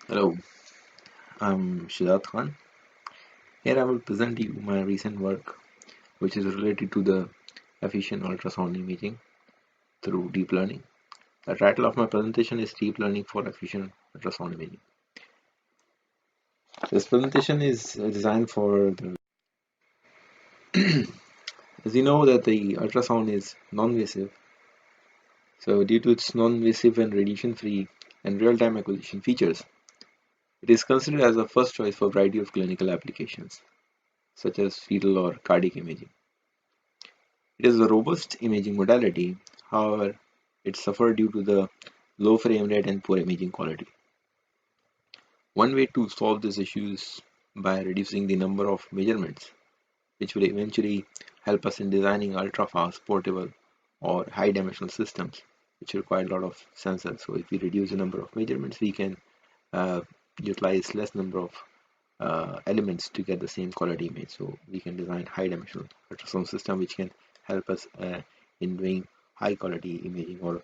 Hello, I'm Shizad Khan. Here I will present you my recent work, which is related to the efficient ultrasound imaging through deep learning. The title of my presentation is Deep Learning for Efficient Ultrasound Imaging. This presentation is designed for as you know that the ultrasound is non-invasive. So due to its non-invasive and radiation-free and real-time acquisition features, it is considered as the first choice for a variety of clinical applications, such as fetal or cardiac imaging. It is a robust imaging modality, however, it suffered due to the low frame rate and poor imaging quality. One way to solve this issue is by reducing the number of measurements, which will eventually help us in designing ultra-fast, portable, or high-dimensional systems, which require a lot of sensors. So if we reduce the number of measurements, we can uh, utilize less number of elements to get the same quality image. So we can design high-dimensional ultrasound system, which can help us in doing high-quality imaging, or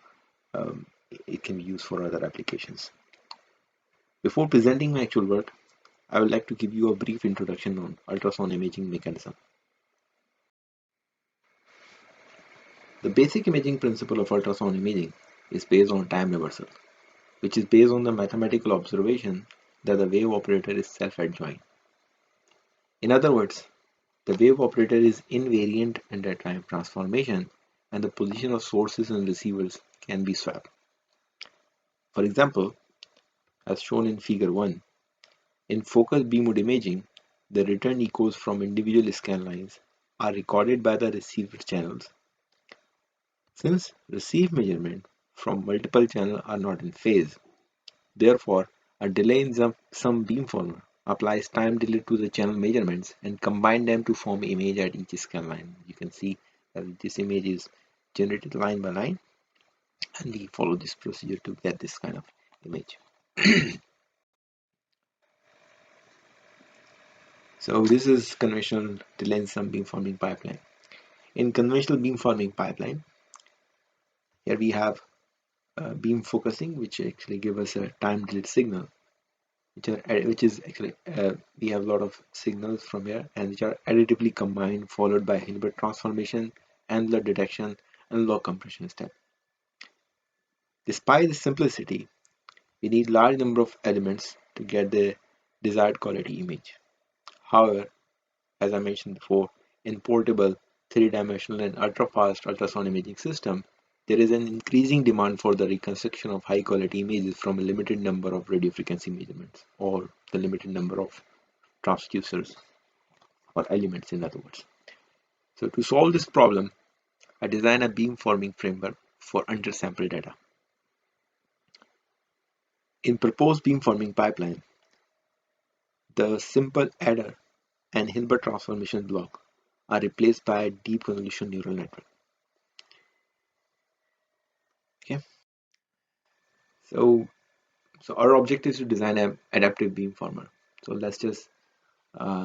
um, it can be used for other applications. Before presenting my actual work, I would like to give you a brief introduction on ultrasound imaging mechanism. The basic imaging principle of ultrasound imaging is based on time reversal, which is based on the mathematical observation that the wave operator is self-adjoint. In other words, the wave operator is invariant under time transformation, and the position of sources and receivers can be swapped. For example, as shown in figure 1, in focused beam mode imaging, the return echoes from individual scan lines are recorded by the receiver channels. Since received measurements from multiple channels are not in phase, therefore a delay in some beamformer applies time delay to the channel measurements and combine them to form image at each scan line. You can see that this image is generated line by line, and we follow this procedure to get this kind of image. So this is conventional delay in some beamforming pipeline. In conventional beamforming pipeline, here we have beam focusing, which actually give us a time delayed signal, which is actually we have a lot of signals from here, and which are additively combined, followed by Hilbert transformation, angular detection, and log compression step. Despite the simplicity, we need large number of elements to get the desired quality image. However, as I mentioned before, in portable, three-dimensional and ultra-fast ultrasound imaging system, there is an increasing demand for the reconstruction of high-quality images from a limited number of radio frequency measurements, or the limited number of transducers or elements, in other words. So to solve this problem, I designed a beamforming framework for undersampled data. In proposed beamforming pipeline, the simple adder and Hilbert transformation block are replaced by a deep convolution neural network. Okay, so our objective is to design an adaptive beamformer. So let's just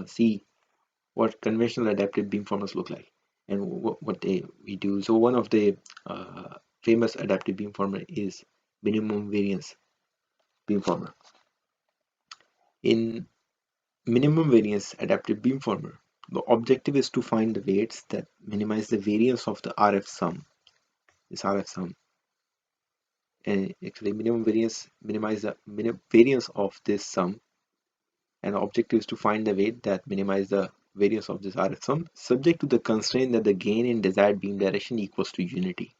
see what conventional adaptive beamformers look like and what we do. So one of the famous adaptive beamformer is minimum variance beamformer. In minimum variance adaptive beamformer, the objective is to find the weights that minimize the variance of the RF sum. This RF sum, and actually minimum variance minimize the variance of this sum, and the objective is to find the weight that minimize the variance of this RF sum, subject to the constraint that the gain in desired beam direction equals to unity.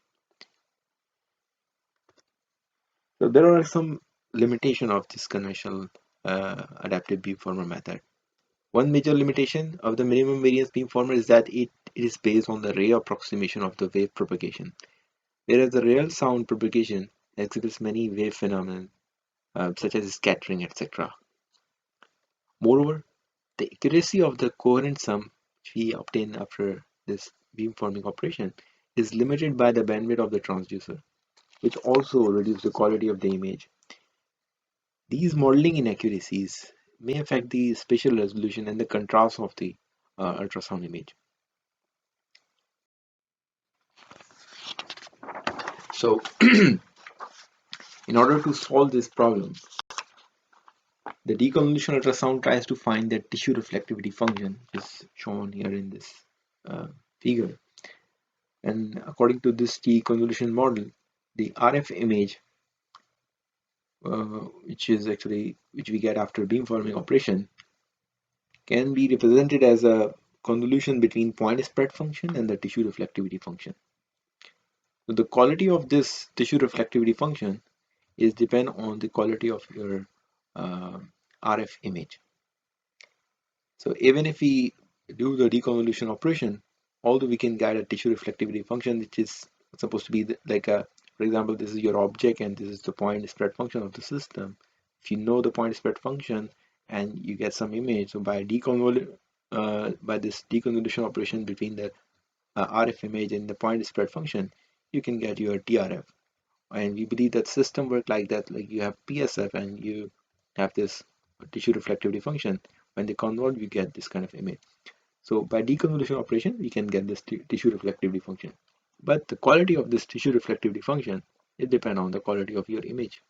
So there are some limitation of this conventional adaptive beamformer method. One major limitation of the minimum variance beamformer is that it is based on the ray approximation of the wave propagation, whereas the real sound propagation exhibits many wave phenomena such as scattering, etc. Moreover, the accuracy of the coherent sum which we obtain after this beamforming operation is limited by the bandwidth of the transducer, which also reduces the quality of the image. These modeling inaccuracies may affect the spatial resolution and the contrast of the ultrasound image. So, in order to solve this problem, The deconvolution ultrasound tries to find the tissue reflectivity function, which is shown here in this figure. And according to this deconvolution model, the RF image, which we get after beamforming operation, can be represented as a convolution between point spread function and the tissue reflectivity function. So the quality of this tissue reflectivity function is depend on the quality of your RF image. So even if we do the deconvolution operation, although we can get a tissue reflectivity function, which is supposed to be like a, for example, this is your object and this is the point spread function of the system. If you know the point spread function and you get some image, so by this deconvolution operation between the RF image and the point spread function, you can get your TRF. And we believe that system work like that, like you have PSF and you have this tissue reflectivity function. When they convolve, you get this kind of image. So by deconvolution operation, we can get this tissue reflectivity function. But the quality of this tissue reflectivity function, it depends on the quality of your image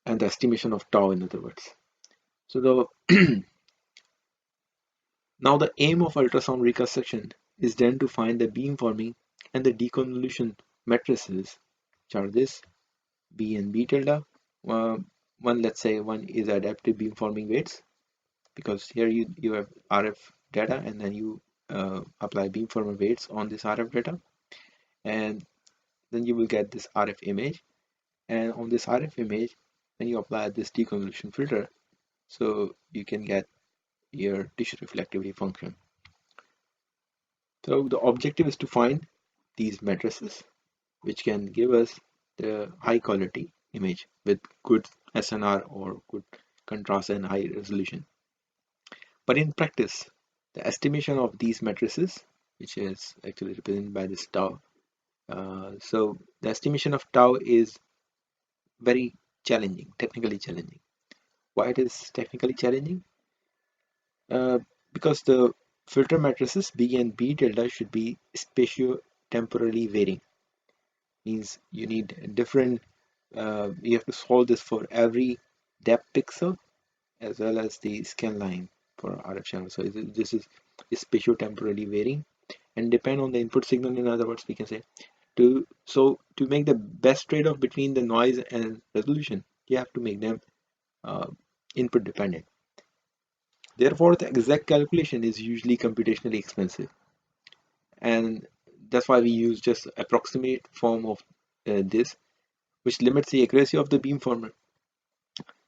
and the estimation of tau, in other words. So now the aim of ultrasound reconstruction is then to find the beamforming and the deconvolution matrices, which are this B and B tilde. Let's say one is adaptive beamforming weights, because here you have RF data and then you apply beamformer weights on this RF data, and then you will get this RF image, and on this RF image then you apply this deconvolution filter, so you can get your tissue reflectivity function. So the objective is to find these matrices which can give us the high quality image with good SNR or good contrast and high resolution. But in practice, the estimation of these matrices, which is actually represented by this tau, so the estimation of tau is very challenging, technically challenging. Why it is technically challenging? Because the filter matrices B and B tilde should be spatio-temporally varying. Means you need different, you have to solve this for every depth pixel as well as the scan line for RF channel. So this is spatio-temporally varying and depend on the input signal. In other words, we can say to make the best trade-off between the noise and resolution, you have to make them input dependent. Therefore, the exact calculation is usually computationally expensive, and that's why we use just approximate form of this, which limits the accuracy of the beamformer.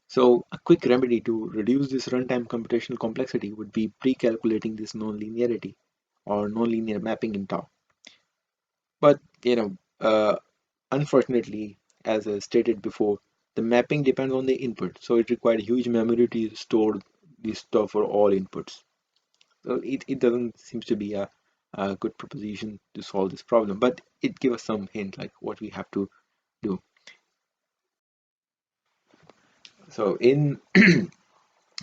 So a quick remedy to reduce this runtime computational complexity would be pre-calculating this non-linearity or non-linear mapping in tau. But unfortunately, as I stated before, the mapping depends on the input, so it requires huge memory to store this stuff for all inputs. So it doesn't seem to be a good proposition to solve this problem, but it gives us some hint like what we have to do. So in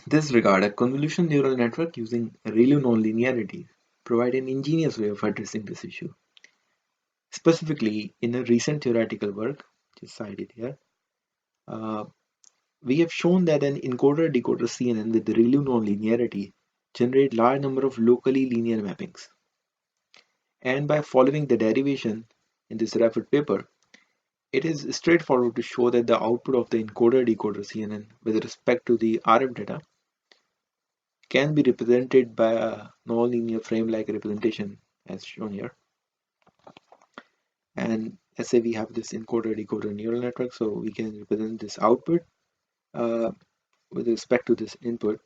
this regard, a convolutional neural network using ReLU nonlinearity provide an ingenious way of addressing this issue. Specifically, in a recent theoretical work, which is cited here, we have shown that an encoder-decoder CNN with ReLU nonlinearity generate large number of locally linear mappings. And by following the derivation in this referred paper, it is straightforward to show that the output of the encoder-decoder CNN with respect to the RF data can be represented by a nonlinear frame-like representation as shown here. And let's say we have this encoder-decoder neural network, so we can represent this output with respect to this input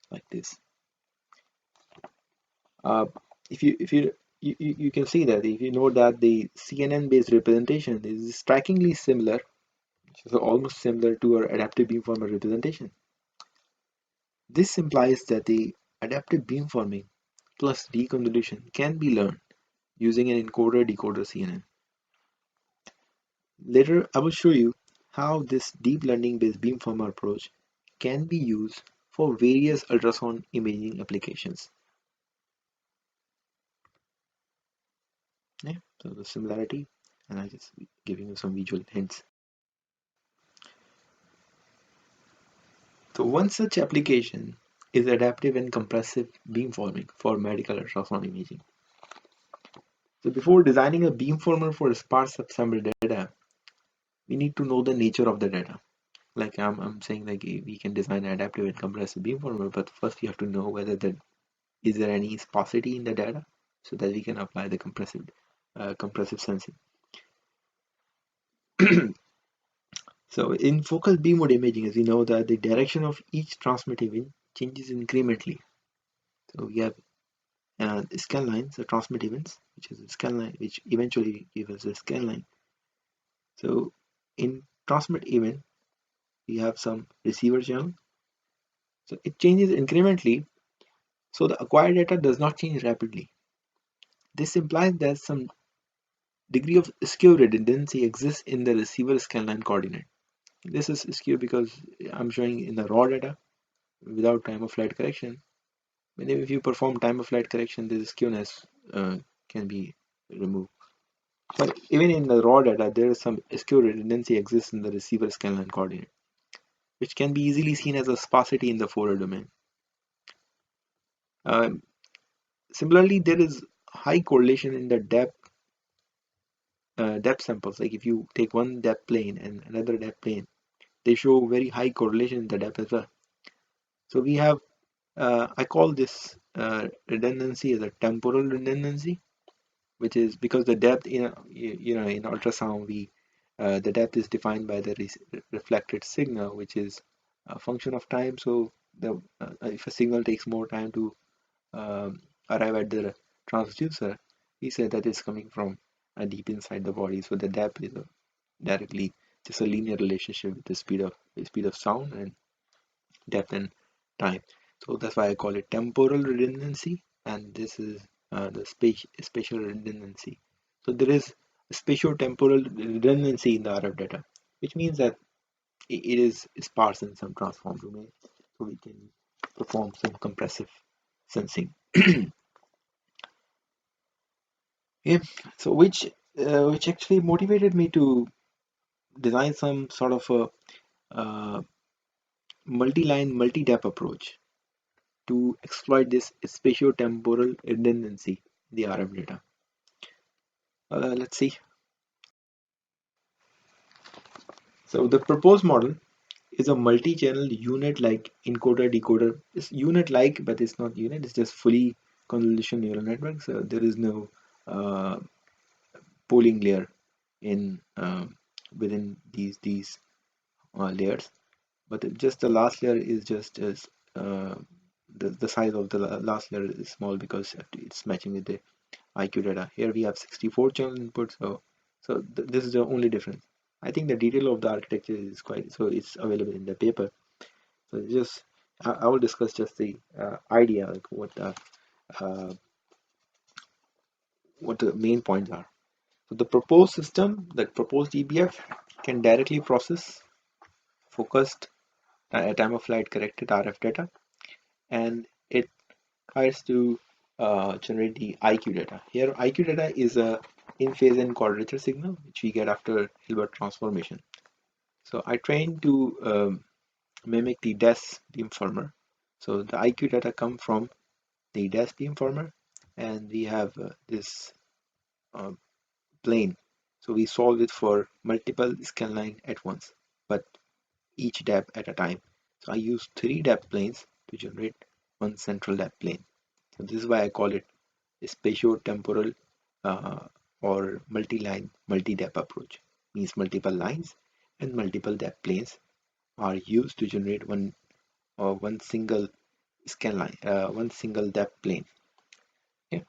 like this. You can see that if you know that the CNN-based representation is strikingly similar, so almost similar to our adaptive beamformer representation. This implies that the adaptive beamforming plus deconvolution can be learned using an encoder-decoder CNN. Later, I will show you how this deep learning-based beamformer approach can be used for various ultrasound imaging applications. Yeah, so the similarity, and I just giving you some visual hints. So one such application is adaptive and compressive beamforming for medical ultrasound imaging. So before designing a beamformer for sparse subsample data, we need to know the nature of the data. Like I'm saying, like we can design adaptive and compressive beamformer, but first we have to know whether is there any sparsity in the data, so that we can apply the compressive sensing. So in focal beam mode imaging, as we know that the direction of each transmit event changes incrementally. So we have scan lines, the transmit events, which is a scan line, which eventually gives us a scan line. So in transmit event, we have some receiver channel. So it changes incrementally, so the acquired data does not change rapidly. This implies that some degree of skew redundancy exists in the receiver scanline coordinate. This is skew because I'm showing in the raw data without time of flight correction. If you perform time of flight correction, this skewness can be removed. But even in the raw data, there is some skew redundancy exists in the receiver scanline coordinate, which can be easily seen as a sparsity in the Fourier domain. Um, Similarly, there is high correlation in the depth samples. Like if you take one depth plane and another depth plane, they show very high correlation in the depth as well. So we have, I call this redundancy as a temporal redundancy, which is because the depth in ultrasound the depth is defined by the reflected signal, which is a function of time. So if a signal takes more time to arrive at the transducer, we say that it's coming from deep inside the body. So the depth is directly just a linear relationship with the speed of sound and depth and time. So that's why I call it temporal redundancy, and this is the spatial redundancy. So there is spatio-temporal redundancy in the RF data, which means that it is sparse in some transform domain, so we can perform some compressive sensing. Yeah, so which actually motivated me to design some sort of a multi-line, multi-depth approach to exploit this spatio-temporal redundancy in the RF data. Let's see. So the proposed model is a multi-channel unit-like encoder-decoder. It's unit-like, but it's not unit. It's just fully convolution neural network. So there is no uh, pooling layer in within these layers. But just the last layer is just as the size of the last layer is small because it's matching with the IQ data. Here we have 64 channel inputs, so this is the only difference. I think the detail of the architecture is quite, so it's available in the paper. So just I will discuss just the idea, like uh, what the main points are. So the proposed system, the proposed DeepBF, can directly process focused at time of flight corrected RF data, and it tries to generate the IQ data. Here, IQ data is a in-phase and quadrature signal which we get after Hilbert transformation. So I trained to mimic the DES beamformer. So the IQ data come from the DES beamformer, and we have this uh, plane. So we solve it for multiple scan line at once, but each depth at a time. So I use 3 depth planes to generate one central depth plane. So this is why I call it a spatio-temporal uh, or multi-line, multi-depth approach. Means multiple lines and multiple depth planes are used to generate one single scan line, one single depth plane. Okay?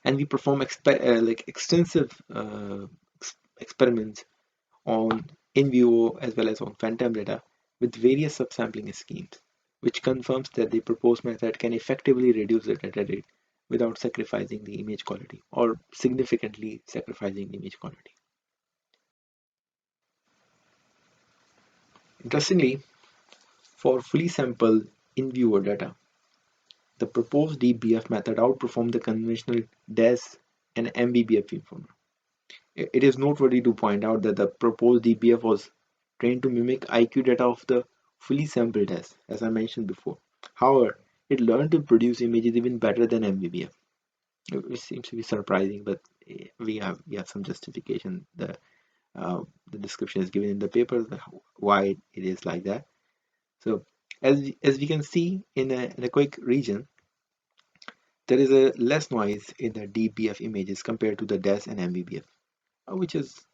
And we perform like extensive experiments on in-vivo as well as on phantom data with various subsampling schemes, which confirms that the proposed method can effectively reduce the data rate without sacrificing the image quality or significantly sacrificing the image quality. Interestingly, for fully sampled in-vivo data, the proposed DeepBF method outperformed the conventional DES and MBBF beamformer. It is noteworthy to point out that the proposed DeepBF was trained to mimic IQ data of the fully sampled tests, as I mentioned before. However, it learned to produce images even better than MVBF. It seems to be surprising, but we have some justification. The description is given in the paper, why it is like that. So as we can see in a quick region, there is a less noise in the DeepBF images compared to the DES and MVBF, which is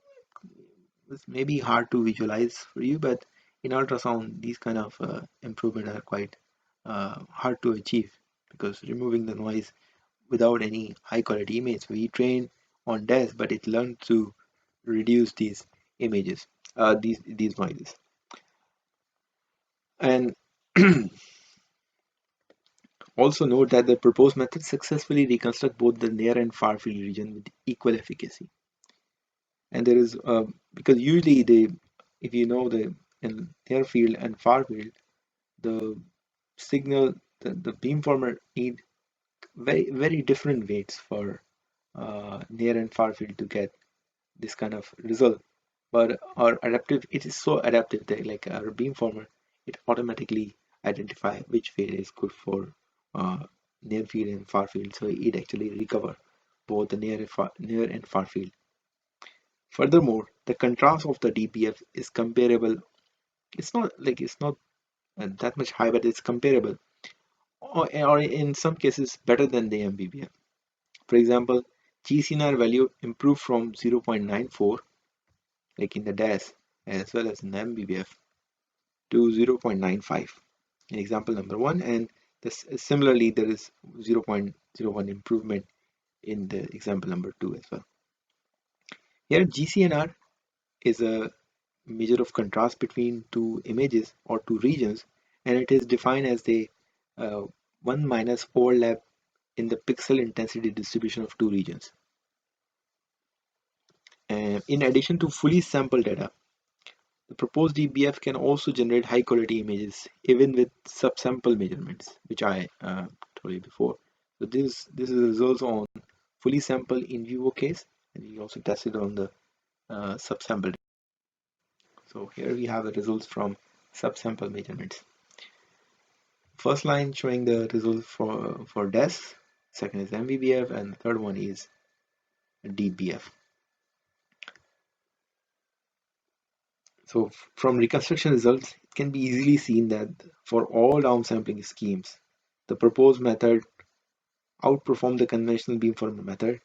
maybe hard to visualize for you, but in ultrasound, these kind of improvements are quite hard to achieve because removing the noise without any high quality image. We train on DES, but it learned to reduce these images, these noises. And also note that the proposed method successfully reconstruct both the near and far field region with equal efficacy. And there is because usually if you know the in near field and far field, the signal the beamformer need very different weights for near and far field to get this kind of result. But our adaptive, it is so adaptive that like our beamformer, it automatically identify which field is good for uh, near field and far field. So it actually recover both the near and far field. Furthermore, the contrast of the DBF is comparable. It's not that much high, but it's comparable, or in some cases better than the MBBF. For example, GCNR value improved from 0.94, like in the DAS, as well as in the MBBF, to 0.95 in example number one, and similarly there is 0.01 improvement in the example number two as well. Here GCNR is a measure of contrast between two images or two regions, and it is defined as the uh, 1 minus overlap in the pixel intensity distribution of two regions. In addition to fully sampled data, the proposed DBF can also generate high quality images even with subsample measurements, which I told you before. So this is results on fully sampled in vivo case, and we also tested on the subsample. So here we have the results from subsample measurements. First line showing the results for DES, second is MVBF, and the third one is DeepBF. So from reconstruction results, it can be easily seen that for all downsampling schemes, the proposed method outperformed the conventional beamformer method.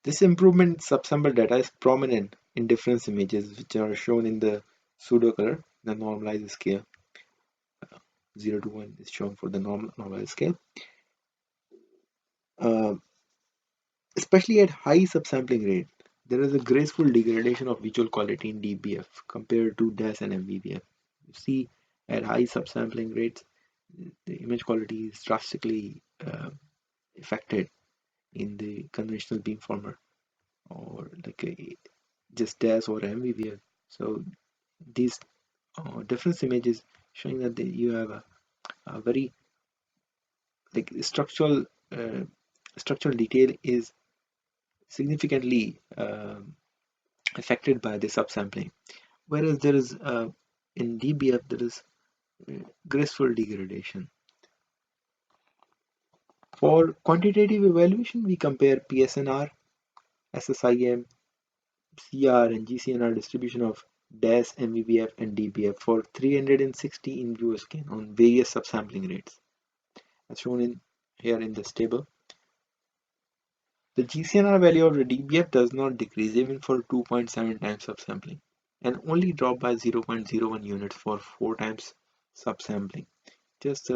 This improvement in subsample data is prominent in difference images, which are shown in the pseudo color, the normalized scale. 0 to 1 is shown for the normalized scale. Uh, Especially at high subsampling rate, there is a graceful degradation of visual quality in DBF compared to DES and MVBF. You see, at high subsampling rates, the image quality is drastically affected in the conventional beamformer or like just DES or MVBF. So these difference images showing that you have a very like uh, structural detail is significantly affected by the subsampling. Whereas there is in DBF there is graceful degradation. For quantitative evaluation, we compare PSNR, SSIM, CR, and GCNR distribution of DAS, MVBF, and DBF for 360 in vivo scan on various subsampling rates, as shown in here in this table. The GCNR value of the DBF does not decrease even for 2.7 times subsampling, and only drop by 0.01 units for 4 times subsampling. Just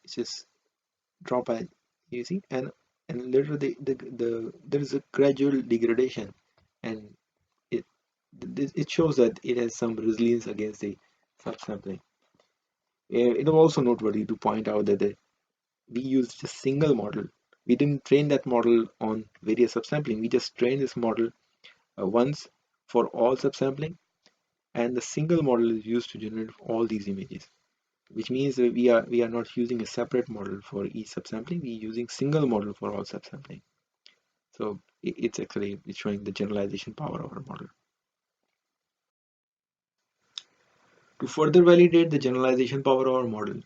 it's just drop by, you see, and later there is a gradual degradation, and it it shows that it has some resilience against the subsampling. It is also noteworthy to point out that we used a single model. We didn't train that model on various subsampling. We just trained this model once for all subsampling, and the single model is used to generate all these images, which means that we are not using a separate model for each subsampling. We're using single model for all subsampling. So it's showing the generalization power of our model. To further validate the generalization power of our model,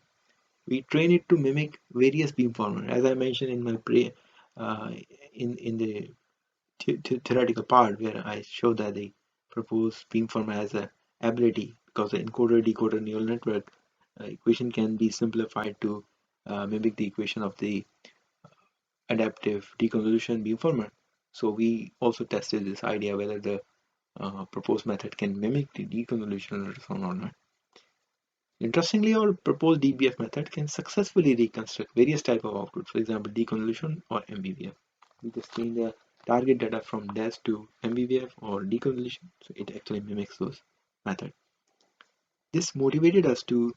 we train it to mimic various beamformers. As I mentioned in my uh, in the theoretical part where I show that the proposed beamformer has a ability because the encoder-decoder neural network equation can be simplified to mimic the equation of the adaptive deconvolution beamformer. So we also tested this idea whether the proposed method can mimic the deconvolution ultrasound or not. Interestingly, our proposed DeepBF method can successfully reconstruct various types of outputs, for example, deconvolution or MBVF. We just change the target data from DES to MBVF or deconvolution, so it actually mimics those methods. This motivated us to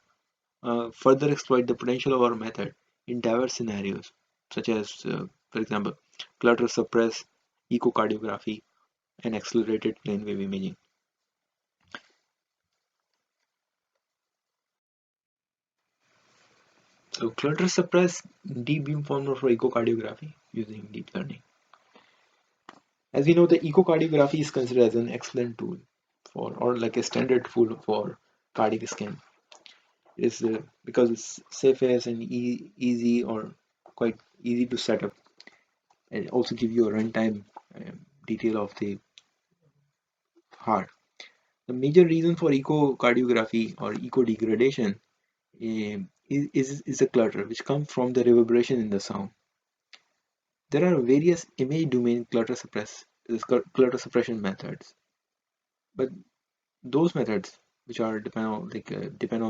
further exploit the potential of our method in diverse scenarios, such as, for example, clutter suppress, echocardiography, and accelerated plane wave imaging. So clutter suppress deep beamformer for echocardiography using deep learning. As we know, the echocardiography is considered as an excellent tool for, or like a standard tool for cardiac scan. It's because it's safest and easy or quite easy to set up, and also give you a runtime detail of the heart. The major reason for echocardiography or echo degradation is a clutter which comes from the reverberation in the sound. There are various image domain clutter suppression methods, but those methods which are depend on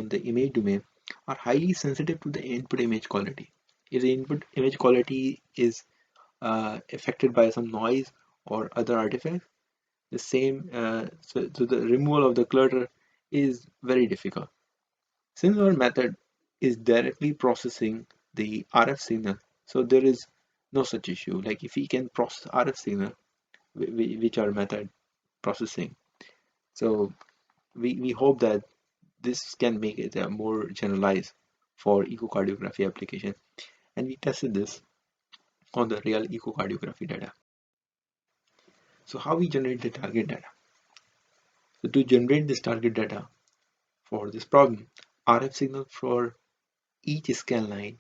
the image domain are highly sensitive to the input image quality. If the input image quality is affected by some noise or other artifacts, the same so the removal of the clutter is very difficult. Since our method is directly processing the RF signal, so there is no such issue. Like if we can process RF signal, which are method processing, so we hope that this can make it more generalized for echocardiography application. And we tested this on the real echocardiography data. So how we generate the target data? So to generate this target data for this problem, RF signal for each scan line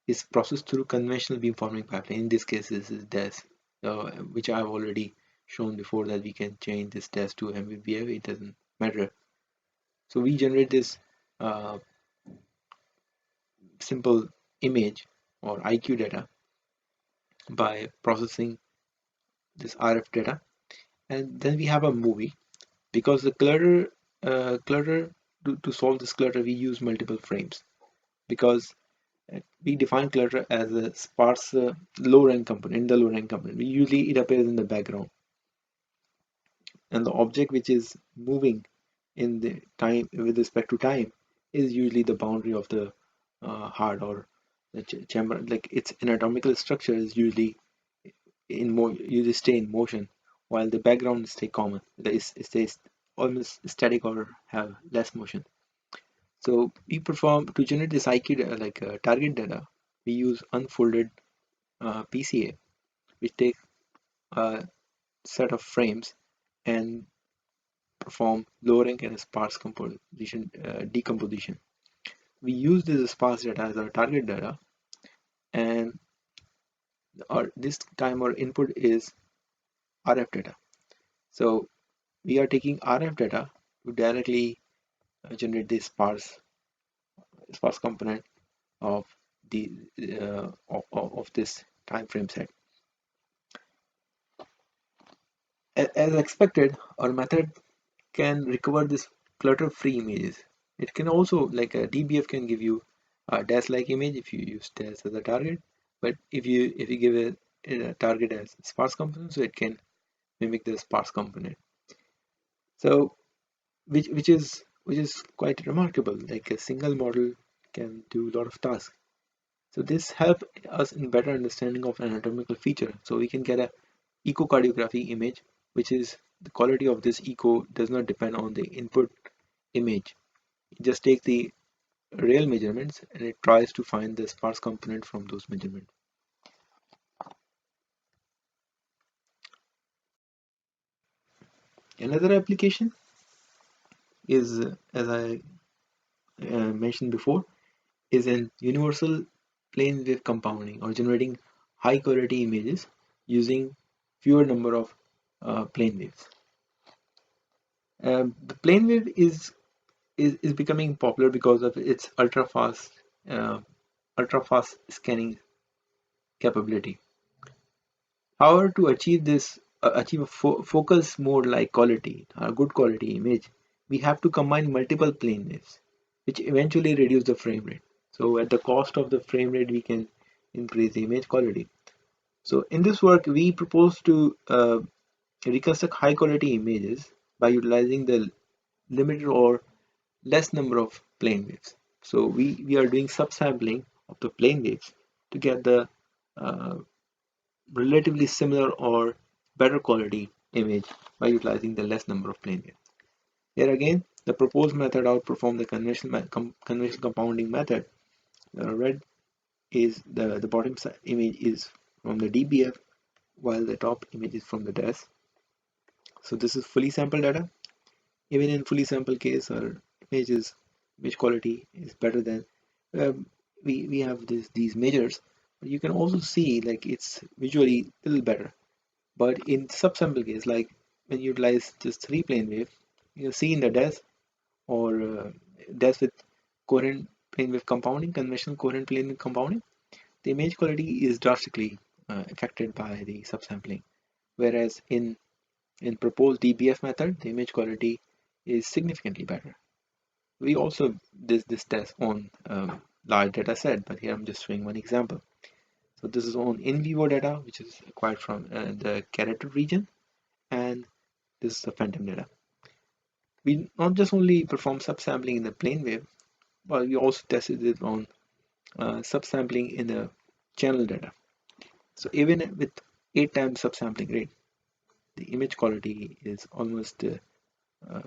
is processed through conventional beamforming pipeline. In this case, this is DES, which I've already shown before that we can change this DES to MBVF. It doesn't matter. So we generate this uh, simple image or IQ data by processing this RF data, and then we have a movie. Because the clutter to solve this clutter, we use multiple frames because we define clutter as a sparse low rank component. In the low rank component, usually it appears in the background, and the object which is moving in the time with respect to time is usually the boundary of the heart or the chamber. Like its anatomical structure is usually usually stay in motion, while the background stay common. It stays almost static or have less motion. So we perform to generate this IQ target data. We use unfolded PCA, which take a set of frames and perform lowering and sparse composition decomposition. We use this sparse data as our target data, and this time our input is RF data. So we are taking RF data to directly generate this sparse component of the of this time frame set. As expected, our method can recover this clutter-free images. It can also, like a DBF, can give you a DAS-like image if you use DAS as a target. But if you give a target as sparse component, so it can mimic the sparse component. So which is quite remarkable. Like a single model can do a lot of tasks. So this helps us in better understanding of anatomical feature. So we can get a echocardiography image, which is the quality of this echo does not depend on the input image. It just takes the real measurements and it tries to find the sparse component from those measurements. Another application is, as I mentioned before, is an universal plane wave compounding, or generating high quality images using fewer number of plane waves. The plane wave is becoming popular because of its uh, ultra fast scanning capability. However, to achieve this, achieve a focus mode like quality, a good quality image, we have to combine multiple plane waves, which eventually reduce the frame rate. So at the cost of the frame rate, we can increase the image quality. So in this work, we propose to reconstruct high quality images by utilizing the limited or less number of plane waves. So we are doing subsampling of the plane waves to get the uh, relatively similar or better quality image by utilizing the less number of plane waves. Here again, the proposed method outperforms the conventional compounding method. The red is the bottom image is from the DeepBF, while the top image is from the DES. So this is fully sampled data. Even in fully sampled case, our image quality is better than we have these measures. But you can also see like it's visually a little better. But in subsample case, like when you utilize just three plane wave, you see in the DES or DES with coherent plane wave compounding, conventional coherent plane wave compounding, the image quality is drastically affected by the subsampling. Whereas in proposed DeepBF method, the image quality is significantly better. We also this test on large data set, but here I'm just showing one example. So this is on in-vivo data, which is acquired from the carotid region, and this is the phantom data. We not just only perform subsampling in the plane wave, but we also tested it on subsampling in the channel data. So even with 8 times subsampling rate, the image quality is almost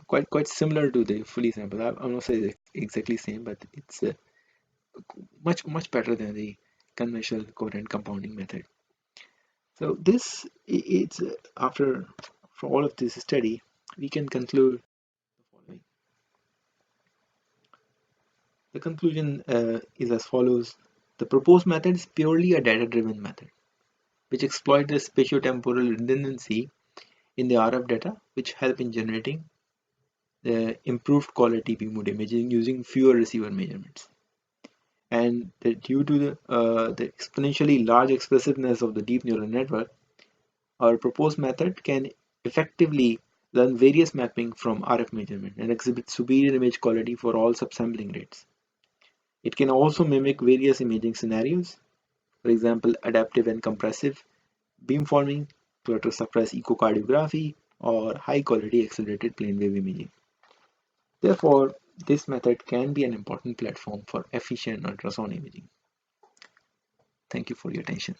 quite similar to the fully sampled. I'm not saying exactly same, but it's much better than the conventional coherent compounding method. So this it's after for all of this study, we can conclude the following. The conclusion is as follows. The proposed method is purely a data-driven method, which exploits the spatiotemporal redundancy in the RF data, which help in generating the improved quality beam imaging using fewer receiver measurements. And due to the exponentially large expressiveness of the deep neural network, our proposed method can effectively learn various mapping from RF measurement and exhibit superior image quality for all subsampling rates. It can also mimic various imaging scenarios, for example, adaptive and compressive beamforming to suppress echocardiography or high quality accelerated plane wave imaging. Therefore, this method can be an important platform for efficient ultrasound imaging. Thank you for your attention.